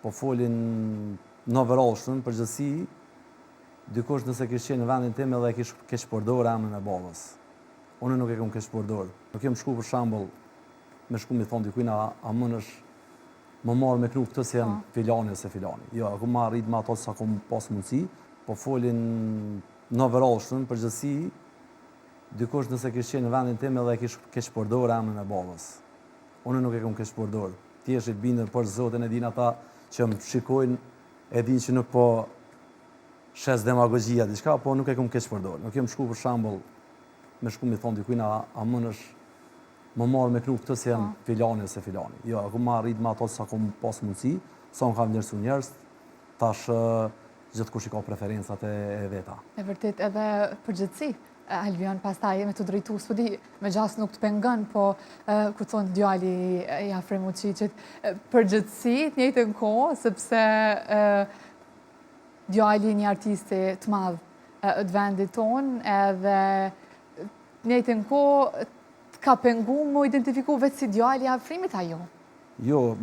po folin në overall shumë, përgjithësi, dikush nëse kishte qenë në vendin tim edhe e keq përdorur emrin e babës. Unë nuk e kam keq përdorur. Nuk kem shku për shembull me shku mi thon dikujt a mënesh më marr me kru këtë se jam filani ose filani. Jo, aku më arrit me ato sa kom pas mundësi, po folin në overall shumë, përgjithësi, dikush nëse kishte qenë në vendin tim edhe e keq përdorur emrin e babës. Unë nuk e kam keq përdorur. Thjesht i bindën për Zotin, e din ata që më shikojnë, e din që nuk po shes demagogjia diçka, po nuk e kam keq përdorur. Nuk kem shku për shembull me shku mi thon dikujt a mënesh më marr me kru këtë se jam filani ose filani. Jo, aku më arrit me ato sa kom pas mundësi, sa më kam vlerësu njerëz, tash gjithkush i ka preferencat e veta. E vërtet edhe përgjithësi, Albion pastaj me të drejtu, s'po me gjas nuk të pengon, po ku thonë djali i Afrim Uçiçit, përgjithësi të njëjtën kohë, sepse djali një artiste të madh të vendit tonë, edhe të njëjtën kohë ka pengu më identifiku vetë si djali i Afrimit ajo? Jo,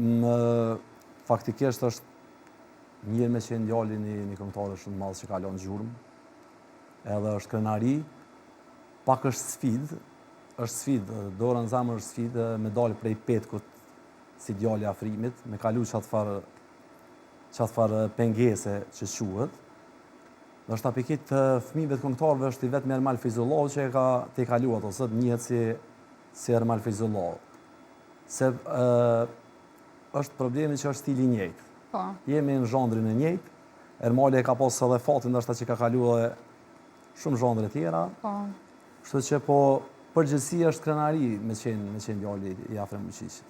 faktikisht është mirë me qenë djali një këngëtare shumë madh që ka lënë gjurmë, edhe është krenari, pak është sfidë, dora në zemër është sfidë me dalë prej petkut si djali i Afrimit, me kalu qatë farë pengese që quhet. Dhe është apikit të fëmijëve të këngëtarëve është i vetë me Ermal Feyzullahu që e ka te kalu ato, sot njëhet si Ermal Feyzullahu. Se është problemi që është stili njëjtë. Jemi në zhandrin e njëjtë, Ermali e ka pas edhe fatin ndoshta që ka kalu edhe shumë zhandre tjera. Kështu që po përgjithësi është krenari me qenë djali i Afrim Uçiçit.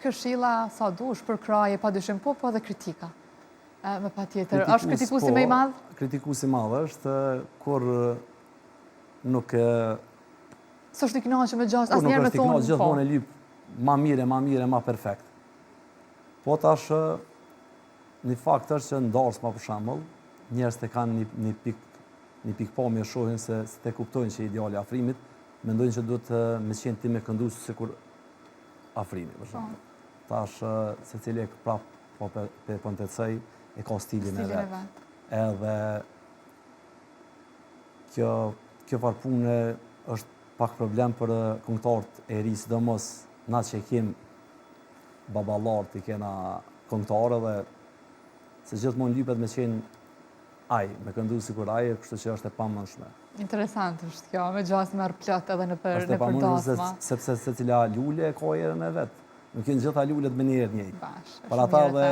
Këshilla sa dush për kraje, padyshim po edhe kritika. Me pa tjetër, është kritikusi me i madhë? Kritikusi madhë është kur nuk... Së është i knaqë me gjas, asë njerë me thonë... Kur nuk është i knaqë gjithmonë e lypë ma mire, ma perfekt. Po tash, një fakt është që ndarës ma për shambull, njerës të kanë një pikpamje shohin se te kuptojnë që ideali Afrimit, mendojnë që duhet me qenë ti me këndusë si kur Afrimi, për shambull. Tash, se cili e prapë po për pëntetësej, e ka stilin e vetë. Edhe kjo farpune është pak problem për këngëtarët e ri, sidomos na që kem baballarët i kena këngëtarë dhe se gjithmonë lypet me qenë aj, me këndu si kur aj, kështu që është e pamundshme. Interesant është kjo, me gjas merr plot edhe në për dasma. Është e pamundshme sepse secila lule e ka erën e vet. Nuk janë gjitha lulet me një herë njëjtë. Për ata dhe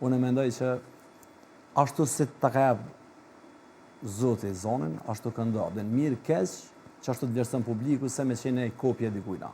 unë mendoj që ashtu si ta ka jap Zoti zonin, ashtu këndo. Dhe mirë keq që ashtu të vlerëson publiku se me qenë kopje dikujna.